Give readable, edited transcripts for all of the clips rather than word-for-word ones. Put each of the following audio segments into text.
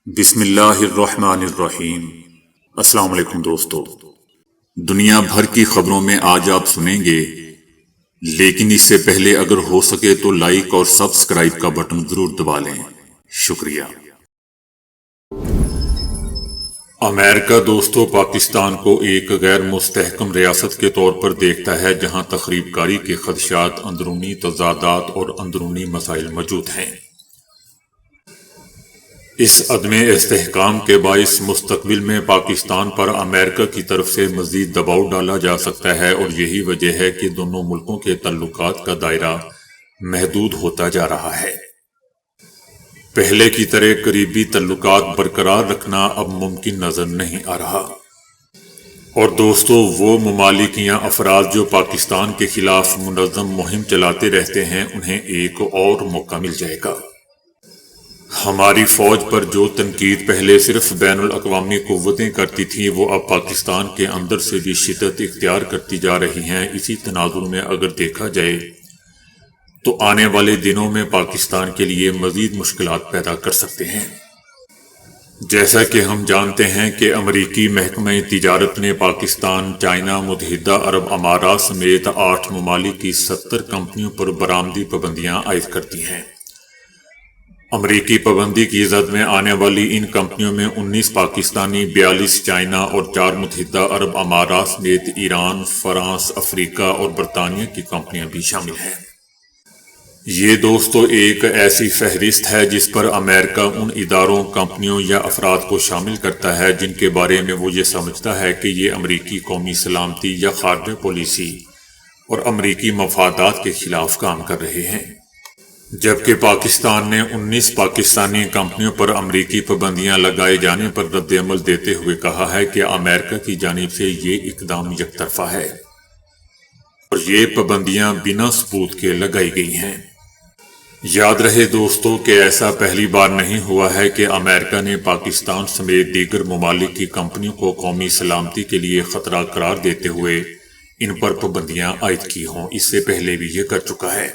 بسم اللہ الرحمن الرحیم۔ السلام علیکم دوستو، دنیا بھر کی خبروں میں آج آپ سنیں گے، لیکن اس سے پہلے اگر ہو سکے تو لائک اور سبسکرائب کا بٹن ضرور دبا لیں۔ شکریہ۔ امریکہ دوستو پاکستان کو ایک غیر مستحکم ریاست کے طور پر دیکھتا ہے جہاں تخریب کاری کے خدشات، اندرونی تضادات اور اندرونی مسائل موجود ہیں۔ اس عدم استحکام کے باعث مستقبل میں پاکستان پر امریکہ کی طرف سے مزید دباؤ ڈالا جا سکتا ہے، اور یہی وجہ ہے کہ دونوں ملکوں کے تعلقات کا دائرہ محدود ہوتا جا رہا ہے۔ پہلے کی طرح قریبی تعلقات برقرار رکھنا اب ممکن نظر نہیں آ رہا، اور دوستو وہ ممالک یا افراد جو پاکستان کے خلاف منظم مہم چلاتے رہتے ہیں انہیں ایک اور موقع مل جائے گا۔ ہماری فوج پر جو تنقید پہلے صرف بین الاقوامی قوتیں کرتی تھیں وہ اب پاکستان کے اندر سے بھی شدت اختیار کرتی جا رہی ہیں۔ اسی تناظر میں اگر دیکھا جائے تو آنے والے دنوں میں پاکستان کے لیے مزید مشکلات پیدا کر سکتے ہیں۔ جیسا کہ ہم جانتے ہیں کہ امریکی محکمہ تجارت نے پاکستان، چائنا، متحدہ عرب امارات سمیت 8 ممالک کی 70 کمپنیوں پر برآمدی پابندیاں عائد کر دی ہیں۔ امریکی پابندی کی زد میں آنے والی ان کمپنیوں میں 19 پاکستانی، 42 چائنا اور 4 متحدہ عرب امارات سمیت ایران، فرانس، افریقہ اور برطانیہ کی کمپنیاں بھی شامل ہیں۔ یہ دوستو ایک ایسی فہرست ہے جس پر امریکہ ان اداروں، کمپنیوں یا افراد کو شامل کرتا ہے جن کے بارے میں وہ یہ سمجھتا ہے کہ یہ امریکی قومی سلامتی یا خارجہ پالیسی اور امریکی مفادات کے خلاف کام کر رہے ہیں۔ جبکہ پاکستان نے 19 پاکستانی کمپنیوں پر امریکی پابندیاں لگائے جانے پر رد عمل دیتے ہوئے کہا ہے کہ امریکہ کی جانب سے یہ اقدام یک طرفہ ہے اور یہ پابندیاں بنا ثبوت کے لگائی گئی ہیں۔ یاد رہے دوستو کہ ایسا پہلی بار نہیں ہوا ہے کہ امریکہ نے پاکستان سمیت دیگر ممالک کی کمپنیوں کو قومی سلامتی کے لیے خطرہ قرار دیتے ہوئے ان پر پابندیاں عائد کی ہوں۔ اس سے پہلے بھی یہ کر چکا ہے،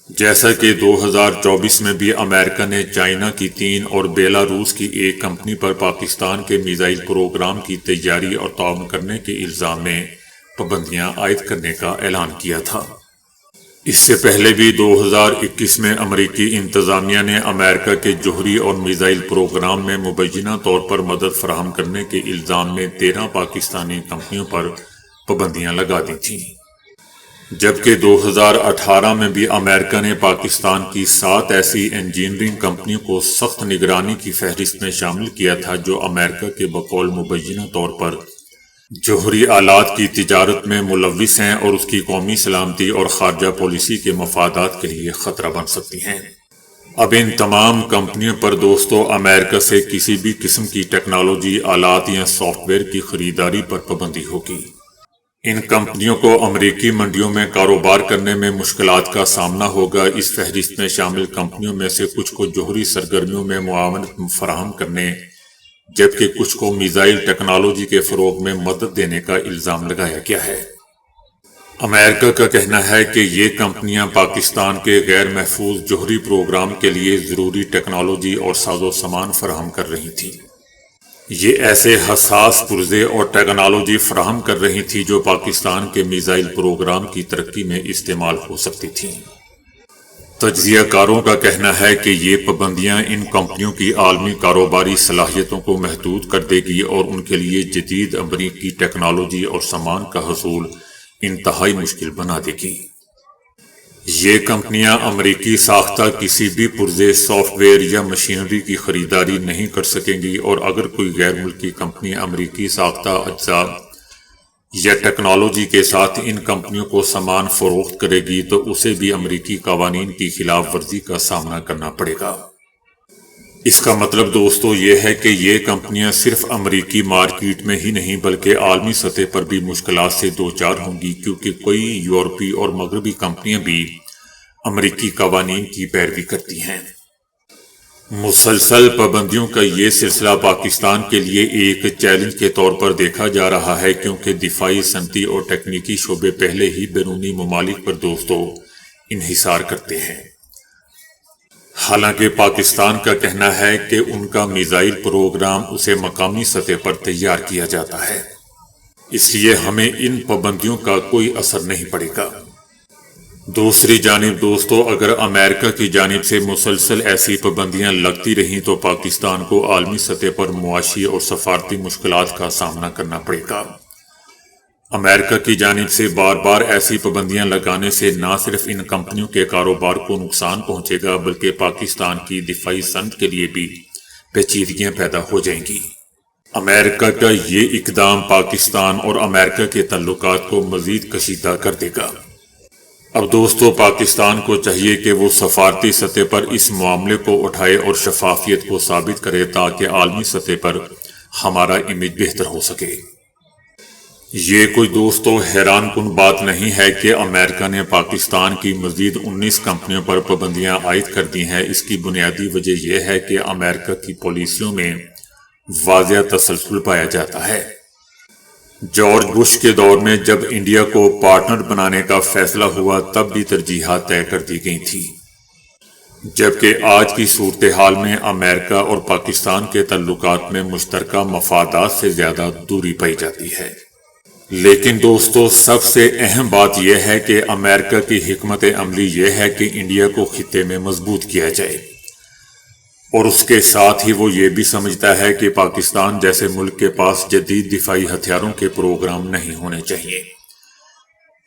جیسا کہ 2024 میں بھی امریکہ نے چائنا کی 3 اور بیلاروس کی 1 کمپنی پر پاکستان کے میزائل پروگرام کی تیاری اور تعاون کرنے کے الزام میں پابندیاں عائد کرنے کا اعلان کیا تھا۔ اس سے پہلے بھی 2021 میں امریکی انتظامیہ نے امریکہ کے جوہری اور میزائل پروگرام میں مبینہ طور پر مدد فراہم کرنے کے الزام میں 13 پاکستانی کمپنیوں پر پابندیاں لگا دی تھیں، جبکہ 2018 میں بھی امریکہ نے پاکستان کی 7 ایسی انجینئرنگ کمپنیوں کو سخت نگرانی کی فہرست میں شامل کیا تھا جو امریکہ کے بقول مبینہ طور پر جوہری آلات کی تجارت میں ملوث ہیں اور اس کی قومی سلامتی اور خارجہ پالیسی کے مفادات کے لیے خطرہ بن سکتی ہیں۔ اب ان تمام کمپنیوں پر دوستو امریکہ سے کسی بھی قسم کی ٹیکنالوجی، آلات یا سافٹ ویئر کی خریداری پر پابندی ہوگی۔ ان کمپنیوں کو امریکی منڈیوں میں کاروبار کرنے میں مشکلات کا سامنا ہوگا۔ اس فہرست میں شامل کمپنیوں میں سے کچھ کو جوہری سرگرمیوں میں معاونت فراہم کرنے، جبکہ کچھ کو میزائل ٹیکنالوجی کے فروغ میں مدد دینے کا الزام لگایا گیا ہے۔ امریکہ کا کہنا ہے کہ یہ کمپنیاں پاکستان کے غیر محفوظ جوہری پروگرام کے لیے ضروری ٹیکنالوجی اور ساز و سامان فراہم کر رہی تھیں۔ یہ ایسے حساس پرزے اور ٹیکنالوجی فراہم کر رہی تھی جو پاکستان کے میزائل پروگرام کی ترقی میں استعمال ہو سکتی تھیں۔ تجزیہ کاروں کا کہنا ہے کہ یہ پابندیاں ان کمپنیوں کی عالمی کاروباری صلاحیتوں کو محدود کر دے گی اور ان کے لیے جدید امریکی ٹیکنالوجی اور سامان کا حصول انتہائی مشکل بنا دے گی۔ یہ کمپنیاں امریکی ساختہ کسی بھی پرزے، سافٹ ویئر یا مشینری کی خریداری نہیں کر سکیں گی، اور اگر کوئی غیر ملکی کمپنی امریکی ساختہ اجزاء یا ٹیکنالوجی کے ساتھ ان کمپنیوں کو سامان فروخت کرے گی تو اسے بھی امریکی قوانین کی خلاف ورزی کا سامنا کرنا پڑے گا۔ اس کا مطلب دوستو یہ ہے کہ یہ کمپنیاں صرف امریکی مارکیٹ میں ہی نہیں بلکہ عالمی سطح پر بھی مشکلات سے دوچار ہوں گی، کیونکہ کئی یورپی اور مغربی کمپنیاں بھی امریکی قوانین کی پیروی کرتی ہیں۔ مسلسل پابندیوں کا یہ سلسلہ پاکستان کے لیے ایک چیلنج کے طور پر دیکھا جا رہا ہے، کیونکہ دفاعی، صنعتی اور تکنیکی شعبے پہلے ہی بیرونی ممالک پر دوستو انحصار کرتے ہیں۔ حالانکہ پاکستان کا کہنا ہے کہ ان کا میزائل پروگرام اسے مقامی سطح پر تیار کیا جاتا ہے، اس لیے ہمیں ان پابندیوں کا کوئی اثر نہیں پڑے گا۔ دوسری جانب دوستو، اگر امریکہ کی جانب سے مسلسل ایسی پابندیاں لگتی رہیں تو پاکستان کو عالمی سطح پر معاشی اور سفارتی مشکلات کا سامنا کرنا پڑے گا۔ امریکہ کی جانب سے بار بار ایسی پابندیاں لگانے سے نہ صرف ان کمپنیوں کے کاروبار کو نقصان پہنچے گا بلکہ پاکستان کی دفاعی صنعت کے لیے بھی پیچیدگیاں پیدا ہو جائیں گی۔ امریکہ کا یہ اقدام پاکستان اور امریکہ کے تعلقات کو مزید کشیدہ کر دے گا۔ اب دوستو، پاکستان کو چاہیے کہ وہ سفارتی سطح پر اس معاملے کو اٹھائے اور شفافیت کو ثابت کرے تاکہ عالمی سطح پر ہمارا امیج بہتر ہو سکے۔ یہ کوئی دوستو حیران کن بات نہیں ہے کہ امریکہ نے پاکستان کی مزید 19 کمپنیوں پر پابندیاں عائد کر دی ہیں۔ اس کی بنیادی وجہ یہ ہے کہ امریکہ کی پالیسیوں میں واضح تسلسل پایا جاتا ہے۔ جارج بش کے دور میں جب انڈیا کو پارٹنر بنانے کا فیصلہ ہوا تب بھی ترجیحات طے کر دی گئی تھی، جبکہ آج کی صورتحال میں امریکہ اور پاکستان کے تعلقات میں مشترکہ مفادات سے زیادہ دوری پائی جاتی ہے۔ لیکن دوستو، سب سے اہم بات یہ ہے کہ امریکہ کی حکمت عملی یہ ہے کہ انڈیا کو خطے میں مضبوط کیا جائے، اور اس کے ساتھ ہی وہ یہ بھی سمجھتا ہے کہ پاکستان جیسے ملک کے پاس جدید دفاعی ہتھیاروں کے پروگرام نہیں ہونے چاہیے۔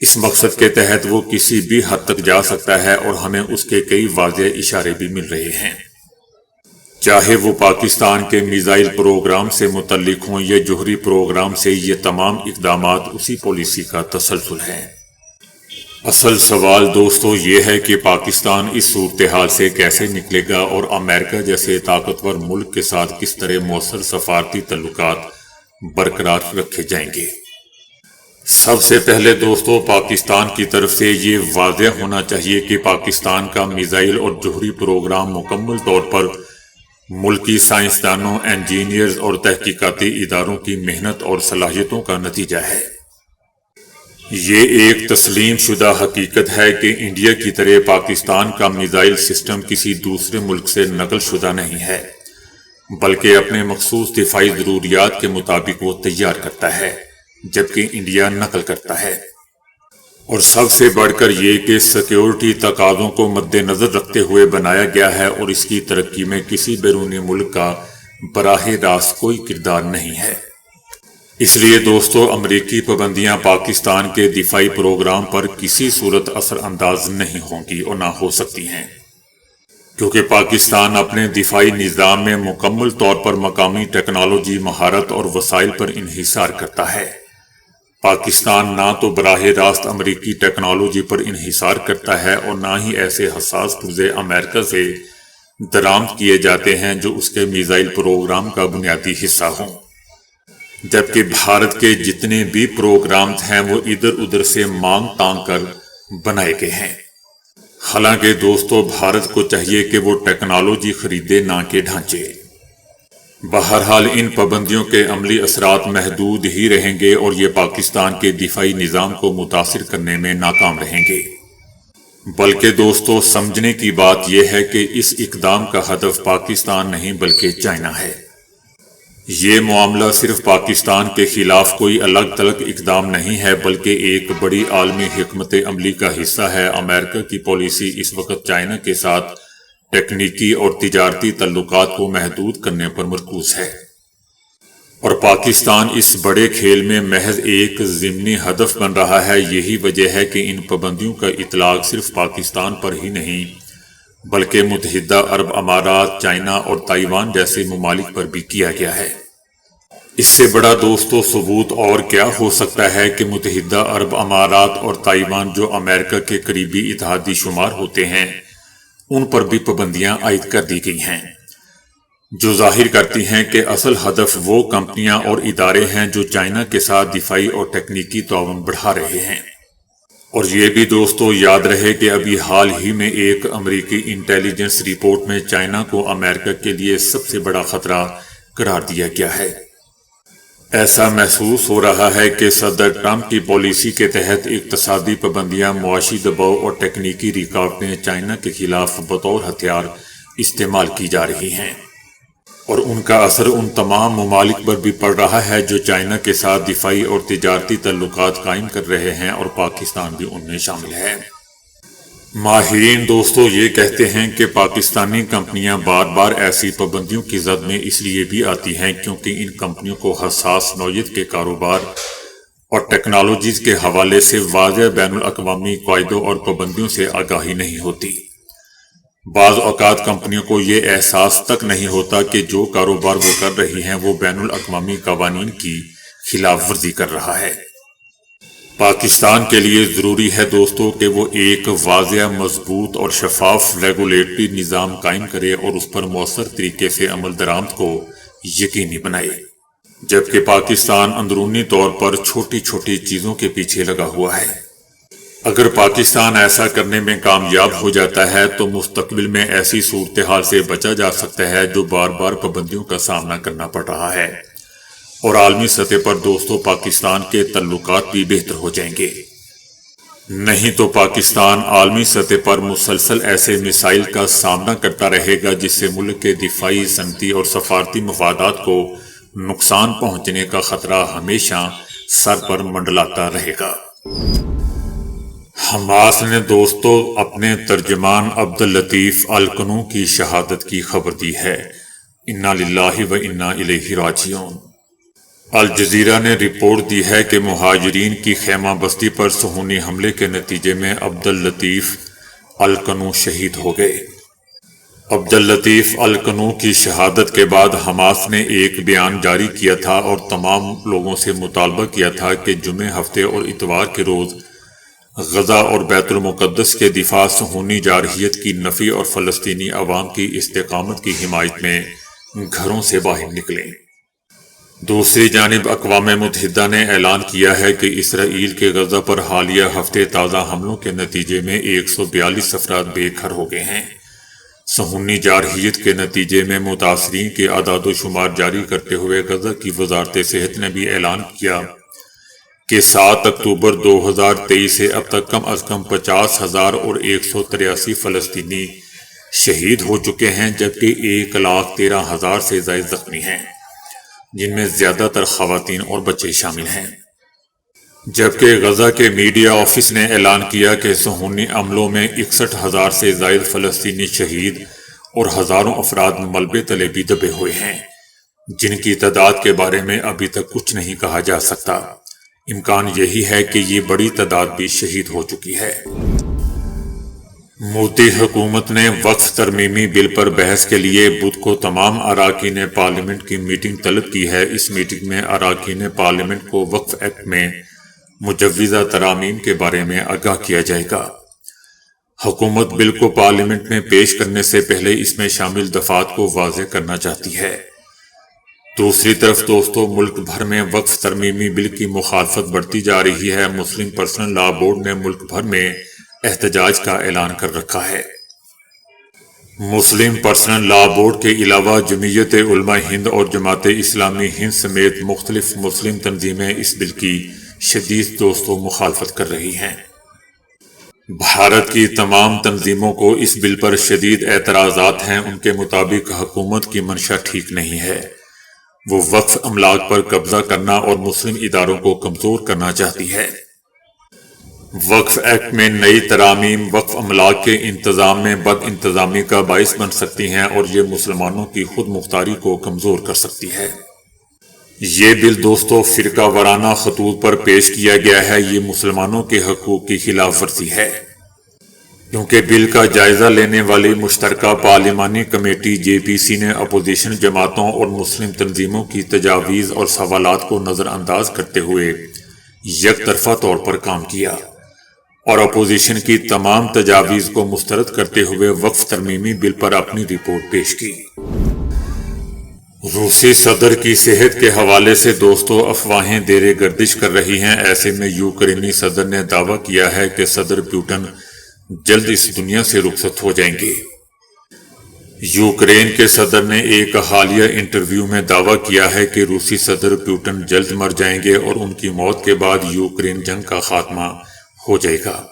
اس مقصد کے تحت وہ کسی بھی حد تک جا سکتا ہے اور ہمیں اس کے کئی واضح اشارے بھی مل رہے ہیں، چاہے وہ پاکستان کے میزائل پروگرام سے متعلق ہوں یا جوہری پروگرام سے۔ یہ تمام اقدامات اسی پالیسی کا تسلسل ہیں۔ اصل سوال دوستو یہ ہے کہ پاکستان اس صورتحال سے کیسے نکلے گا اور امریکہ جیسے طاقتور ملک کے ساتھ کس طرح مؤثر سفارتی تعلقات برقرار رکھے جائیں گے۔ سب سے پہلے دوستو، پاکستان کی طرف سے یہ واضح ہونا چاہیے کہ پاکستان کا میزائل اور جوہری پروگرام مکمل طور پر ملکی سائنسدانوں، انجینئرز اور تحقیقاتی اداروں کی محنت اور صلاحیتوں کا نتیجہ ہے۔ یہ ایک تسلیم شدہ حقیقت ہے کہ انڈیا کی طرح پاکستان کا میزائل سسٹم کسی دوسرے ملک سے نقل شدہ نہیں ہے، بلکہ اپنے مخصوص دفاعی ضروریات کے مطابق وہ تیار کرتا ہے، جبکہ انڈیا نقل کرتا ہے۔ اور سب سے بڑھ کر یہ کہ سیکیورٹی تقاضوں کو مد نظر رکھتے ہوئے بنایا گیا ہے اور اس کی ترقی میں کسی بیرونی ملک کا براہ راست کوئی کردار نہیں ہے۔ اس لیے دوستو، امریکی پابندیاں پاکستان کے دفاعی پروگرام پر کسی صورت اثر انداز نہیں ہوں گی اور نہ ہو سکتی ہیں، کیونکہ پاکستان اپنے دفاعی نظام میں مکمل طور پر مقامی ٹیکنالوجی، مہارت اور وسائل پر انحصار کرتا ہے۔ پاکستان نہ تو براہ راست امریکی ٹیکنالوجی پر انحصار کرتا ہے اور نہ ہی ایسے حساس پرزے امریکہ سے درآمد کیے جاتے ہیں جو اس کے میزائل پروگرام کا بنیادی حصہ ہوں، جبکہ بھارت کے جتنے بھی پروگرامز ہیں وہ ادھر ادھر سے مانگ تانگ کر بنائے گئے ہیں۔ حالانکہ دوستو، بھارت کو چاہیے کہ وہ ٹیکنالوجی خریدے نہ کہ ڈھانچے۔ بہرحال ان پابندیوں کے عملی اثرات محدود ہی رہیں گے اور یہ پاکستان کے دفاعی نظام کو متاثر کرنے میں ناکام رہیں گے۔ بلکہ دوستو، سمجھنے کی بات یہ ہے کہ اس اقدام کا ہدف پاکستان نہیں بلکہ چائنا ہے۔ یہ معاملہ صرف پاکستان کے خلاف کوئی الگ تھلگ اقدام نہیں ہے بلکہ ایک بڑی عالمی حکمت عملی کا حصہ ہے۔ امریکہ کی پالیسی اس وقت چائنا کے ساتھ ٹیکنیکی اور تجارتی تعلقات کو محدود کرنے پر مرکوز ہے، اور پاکستان اس بڑے کھیل میں محض ایک ضمنی ہدف بن رہا ہے۔ یہی وجہ ہے کہ ان پابندیوں کا اطلاق صرف پاکستان پر ہی نہیں بلکہ متحدہ عرب امارات، چائنا اور تائیوان جیسے ممالک پر بھی کیا گیا ہے۔ اس سے بڑا دوستو ثبوت اور کیا ہو سکتا ہے کہ متحدہ عرب امارات اور تائیوان، جو امریکہ کے قریبی اتحادی شمار ہوتے ہیں، ان پر بھی پابندیاں عائد کر دی گئی ہیں، جو ظاہر کرتی ہیں کہ اصل ہدف وہ کمپنیاں اور ادارے ہیں جو چائنا کے ساتھ دفاعی اور تکنیکی تعاون بڑھا رہے ہیں۔ اور یہ بھی دوستو یاد رہے کہ ابھی حال ہی میں ایک امریکی انٹیلیجنس رپورٹ میں چائنا کو امریکہ کے لیے سب سے بڑا خطرہ قرار دیا گیا ہے۔ ایسا محسوس ہو رہا ہے کہ صدر ٹرمپ کی پالیسی کے تحت اقتصادی پابندیاں، معاشی دباؤ اور تکنیکی رکاوٹیں چائنا کے خلاف بطور ہتھیار استعمال کی جا رہی ہیں، اور ان کا اثر ان تمام ممالک پر بھی پڑ رہا ہے جو چائنا کے ساتھ دفاعی اور تجارتی تعلقات قائم کر رہے ہیں، اور پاکستان بھی ان میں شامل ہے۔ ماہرین دوستو یہ کہتے ہیں کہ پاکستانی کمپنیاں بار بار ایسی پابندیوں کی زد میں اس لیے بھی آتی ہیں کیونکہ ان کمپنیوں کو حساس نوعیت کے کاروبار اور ٹیکنالوجیز کے حوالے سے واضح بین الاقوامی قاعدوں اور پابندیوں سے آگاہی نہیں ہوتی۔ بعض اوقات کمپنیوں کو یہ احساس تک نہیں ہوتا کہ جو کاروبار وہ کر رہی ہیں وہ بین الاقوامی قوانین کی خلاف ورزی کر رہا ہے۔ پاکستان کے لیے ضروری ہے دوستو کہ وہ ایک واضح، مضبوط اور شفاف ریگولیٹری نظام قائم کرے اور اس پر مؤثر طریقے سے عمل درآمد کو یقینی بنائے، جبکہ پاکستان اندرونی طور پر چھوٹی چھوٹی چیزوں کے پیچھے لگا ہوا ہے۔ اگر پاکستان ایسا کرنے میں کامیاب ہو جاتا ہے تو مستقبل میں ایسی صورتحال سے بچا جا سکتا ہے جو بار بار پابندیوں کا سامنا کرنا پڑ رہا ہے، اور عالمی سطح پر دوستو پاکستان کے تعلقات بھی بہتر ہو جائیں گے۔ نہیں تو پاکستان عالمی سطح پر مسلسل ایسے مسائل کا سامنا کرتا رہے گا جس سے ملک کے دفاعی، صنعتی اور سفارتی مفادات کو نقصان پہنچنے کا خطرہ ہمیشہ سر پر منڈلاتا رہے گا۔ حماس نے دوستو اپنے ترجمان عبداللطیف الکنو کی شہادت کی خبر دی ہے۔ انا للہ و انا الیہ راجعون۔ الجزیرہ نے رپورٹ دی ہے کہ مہاجرین کی خیمہ بستی پر صہیونی حملے کے نتیجے میں عبداللطیف الکنو شہید ہو گئے۔ عبداللطیف الکنو کی شہادت کے بعد حماس نے ایک بیان جاری کیا تھا اور تمام لوگوں سے مطالبہ کیا تھا کہ جمعے، ہفتے اور اتوار کے روز غزہ اور بیت المقدس کے دفاع، صہیونی جارحیت کی نفی اور فلسطینی عوام کی استقامت کی حمایت میں گھروں سے باہر نکلیں۔ دوسری جانب اقوام متحدہ نے اعلان کیا ہے کہ اسرائیل کے غزہ پر حالیہ ہفتے تازہ حملوں کے نتیجے میں 142 افراد بے گھر ہو گئے ہیں۔ صہیونی جارحیت کے نتیجے میں متاثرین کے اعداد و شمار جاری کرتے ہوئے غزہ کی وزارت صحت نے بھی اعلان کیا کہ 7 اکتوبر 2023 سے اب تک کم از کم 50,183 فلسطینی شہید ہو چکے ہیں، جبکہ 1,13,000 سے زائد زخمی ہیں، جن میں زیادہ تر خواتین اور بچے شامل ہیں۔ جبکہ غزہ کے میڈیا آفس نے اعلان کیا کہ صہیونی عملوں میں 61,000 سے زائد فلسطینی شہید اور ہزاروں افراد ملبے تلے بھی دبے ہوئے ہیں، جن کی تعداد کے بارے میں ابھی تک کچھ نہیں کہا جا سکتا۔ امکان یہی ہے کہ یہ بڑی تعداد بھی شہید ہو چکی ہے۔ مودی حکومت نے وقف ترمیمی بل پر بحث کے لیے بدھ کو تمام اراکین پارلیمنٹ کی میٹنگ طلب کی ہے۔ اس میٹنگ میں اراکین پارلیمنٹ کو وقف ایکٹ میں مجوزہ ترامیم کے بارے میں آگاہ کیا جائے گا۔ حکومت بل کو پارلیمنٹ میں پیش کرنے سے پہلے اس میں شامل دفعات کو واضح کرنا چاہتی ہے۔ دوسری طرف دوستو ملک بھر میں وقف ترمیمی بل کی مخالفت بڑھتی جا رہی ہے۔ مسلم پرسنل لا بورڈ نے ملک بھر میں احتجاج کا اعلان کر رکھا ہے۔ مسلم پرسنل لا بورڈ کے علاوہ جمعیت علماء ہند اور جماعت اسلامی ہند سمیت مختلف مسلم تنظیمیں اس بل کی شدید دوستو مخالفت کر رہی ہیں۔ بھارت کی تمام تنظیموں کو اس بل پر شدید اعتراضات ہیں۔ ان کے مطابق حکومت کی منشا ٹھیک نہیں ہے۔ وہ وقف املاک پر قبضہ کرنا اور مسلم اداروں کو کمزور کرنا چاہتی ہے۔ وقف ایکٹ میں نئی ترامیم وقف املاک کے انتظام میں بد انتظامی کا باعث بن سکتی ہیں اور یہ مسلمانوں کی خود مختاری کو کمزور کر سکتی ہے۔ یہ بل دوستو فرقہ وارانہ خطوط پر پیش کیا گیا ہے۔ یہ مسلمانوں کے حقوق کی خلاف ورزی ہے، کیونکہ بل کا جائزہ لینے والی مشترکہ پارلیمانی کمیٹی JPC نے اپوزیشن جماعتوں اور مسلم تنظیموں کی تجاویز اور سوالات کو نظر انداز کرتے ہوئے یک طرفہ طور پر کام کیا اور اپوزیشن کی تمام تجاویز کو مسترد کرتے ہوئے وقف ترمیمی بل پر اپنی رپورٹ پیش کی۔ روسی صدر کی صحت کے حوالے سے دوستو افواہیں دیر گردش کر رہی ہیں۔ ایسے میں یوکرینی صدر نے دعویٰ کیا ہے کہ صدر پیوٹن جلد اس دنیا سے رخصت ہو جائیں گے۔ یوکرین کے صدر نے ایک حالیہ انٹرویو میں دعویٰ کیا ہے کہ روسی صدر پیوٹن جلد مر جائیں گے اور ان کی موت کے بعد یوکرین جنگ کا خاتمہ ہو جائے گا۔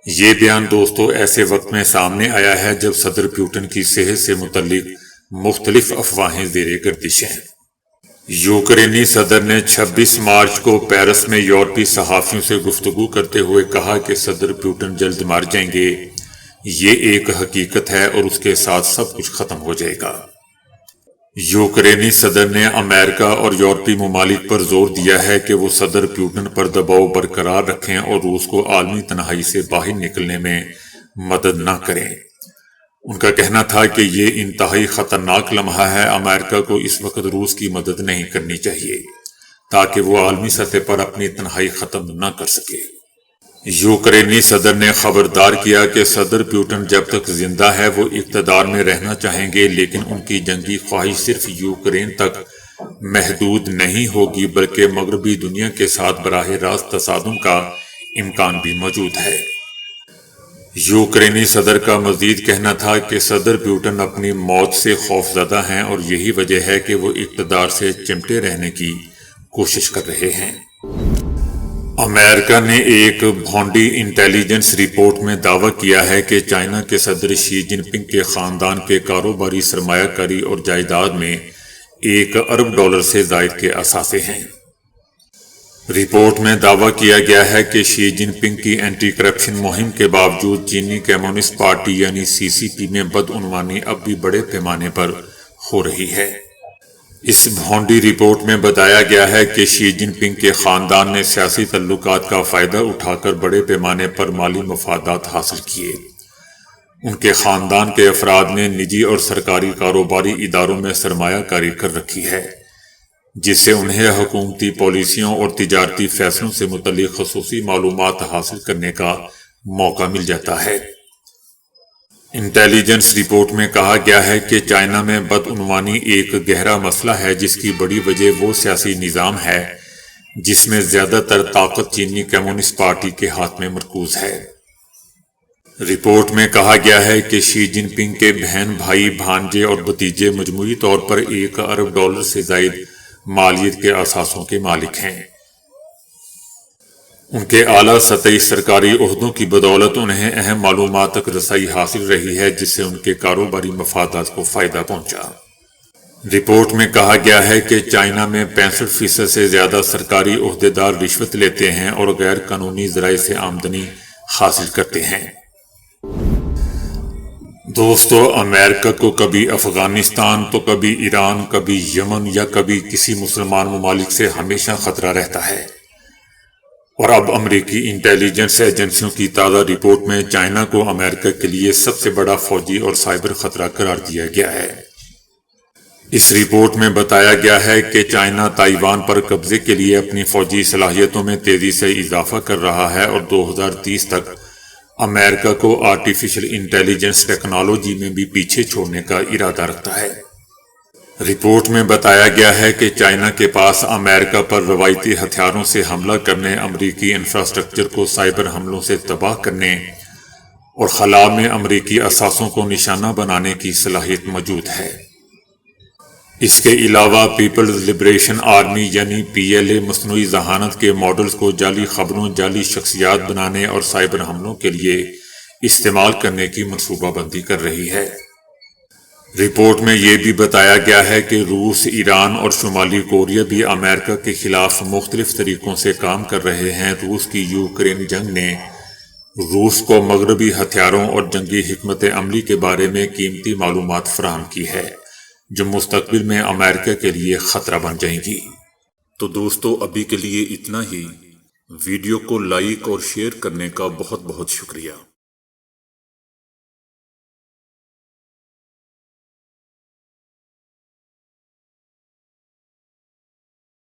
یہ بیان دوستو ایسے وقت میں سامنے آیا ہے جب صدر پیوٹن کی صحت سے متعلق مختلف افواہیں زیر گردش ہیں۔ یوکرینی صدر نے 26 مارچ کو پیرس میں یورپی صحافیوں سے گفتگو کرتے ہوئے کہا کہ صدر پیوٹن جلد مار جائیں گے۔ یہ ایک حقیقت ہے اور اس کے ساتھ سب کچھ ختم ہو جائے گا۔ یوکرینی صدر نے امریکہ اور یورپی ممالک پر زور دیا ہے کہ وہ صدر پیوٹن پر دباؤ برقرار رکھیں اور روس کو عالمی تنہائی سے باہر نکلنے میں مدد نہ کریں۔ ان کا کہنا تھا کہ یہ انتہائی خطرناک لمحہ ہے، امریکہ کو اس وقت روس کی مدد نہیں کرنی چاہیے تاکہ وہ عالمی سطح پر اپنی تنہائی ختم نہ کر سکے۔ یوکرینی صدر نے خبردار کیا کہ صدر پیوٹن جب تک زندہ ہے وہ اقتدار میں رہنا چاہیں گے، لیکن ان کی جنگی خواہش صرف یوکرین تک محدود نہیں ہوگی بلکہ مغربی دنیا کے ساتھ براہ راست تصادم کا امکان بھی موجود ہے۔ یوکرینی صدر کا مزید کہنا تھا کہ صدر پیوٹن اپنی موت سے خوفزدہ ہیں اور یہی وجہ ہے کہ وہ اقتدار سے چمٹے رہنے کی کوشش کر رہے ہیں۔ امریکہ نے ایک بھونڈی انٹیلیجنس رپورٹ میں دعویٰ کیا ہے کہ چائنا کے صدر شی جن پنگ کے خاندان کے کاروباری سرمایہ کاری اور جائیداد میں $1 ارب سے زائد کے اثاثے ہیں۔ رپورٹ میں دعویٰ کیا گیا ہے کہ شی جن پنگ کی اینٹی کرپشن مہم کے باوجود چینی کمیونسٹ پارٹی یعنی CCP میں بدعنوانی اب بھی بڑے پیمانے پر ہو رہی ہے۔ اس بھونڈی رپورٹ میں بتایا گیا ہے کہ شی جن پنگ کے خاندان نے سیاسی تعلقات کا فائدہ اٹھا کر بڑے پیمانے پر مالی مفادات حاصل کیے۔ ان کے خاندان کے افراد نے نجی اور سرکاری کاروباری اداروں میں سرمایہ کاری کر رکھی ہے، جس سے انہیں حکومتی پالیسیوں اور تجارتی فیصلوں سے متعلق خصوصی معلومات حاصل کرنے کا موقع مل جاتا ہے۔ انٹیلیجنس رپورٹ میں کہا گیا ہے کہ چائنا میں بدعنوانی ایک گہرا مسئلہ ہے جس کی بڑی وجہ وہ سیاسی نظام ہے جس میں زیادہ تر طاقت چینی کمیونسٹ پارٹی کے ہاتھ میں مرکوز ہے۔ رپورٹ میں کہا گیا ہے کہ شی جن پنگ کے بہن بھائی بھانجے اور بھتیجے مجموعی طور پر $1 ارب سے زائد مالیت کے اثاثوں کے مالک ہیں۔ ان کے اعلیٰ سطحی سرکاری عہدوں کی بدولت انہیں اہم معلومات تک رسائی حاصل رہی ہے جس سے ان کے کاروباری مفادات کو فائدہ پہنچا۔ رپورٹ میں کہا گیا ہے کہ چائنا میں 65% سے زیادہ سرکاری عہدیدار رشوت لیتے ہیں اور غیر قانونی ذرائع سے آمدنی حاصل کرتے ہیں۔ دوستو، امریکہ کو کبھی افغانستان تو کبھی ایران، کبھی یمن یا کبھی کسی مسلمان ممالک سے ہمیشہ خطرہ رہتا ہے، اور اب امریکی انٹیلیجنس ایجنسیوں کی تازہ رپورٹ میں چائنا کو امریکہ کے لیے سب سے بڑا فوجی اور سائبر خطرہ قرار دیا گیا ہے۔ اس رپورٹ میں بتایا گیا ہے کہ چائنا تائیوان پر قبضے کے لیے اپنی فوجی صلاحیتوں میں تیزی سے اضافہ کر رہا ہے اور 2030 تک امریکہ کو آرٹیفیشل انٹیلیجنس ٹیکنالوجی میں بھی پیچھے چھوڑنے کا ارادہ رکھتا ہے۔ رپورٹ میں بتایا گیا ہے کہ چائنا کے پاس امریکہ پر روایتی ہتھیاروں سے حملہ کرنے، امریکی انفراسٹرکچر کو سائبر حملوں سے تباہ کرنے اور خلا میں امریکی اثاثوں کو نشانہ بنانے کی صلاحیت موجود ہے۔ اس کے علاوہ پیپلز لبریشن آرمی یعنی PLA مصنوعی ذہانت کے ماڈلز کو جعلی خبروں، جعلی شخصیات بنانے اور سائبر حملوں کے لیے استعمال کرنے کی منصوبہ بندی کر رہی ہے۔ رپورٹ میں یہ بھی بتایا گیا ہے کہ روس، ایران اور شمالی کوریا بھی امریکہ کے خلاف مختلف طریقوں سے کام کر رہے ہیں۔ روس کی یوکرین جنگ نے روس کو مغربی ہتھیاروں اور جنگی حکمت عملی کے بارے میں قیمتی معلومات فراہم کی ہے جو مستقبل میں امریکہ کے لیے خطرہ بن جائیں گی۔ تو دوستو، ابھی کے لیے اتنا ہی۔ ویڈیو کو لائک اور شیئر کرنے کا بہت بہت شکریہ۔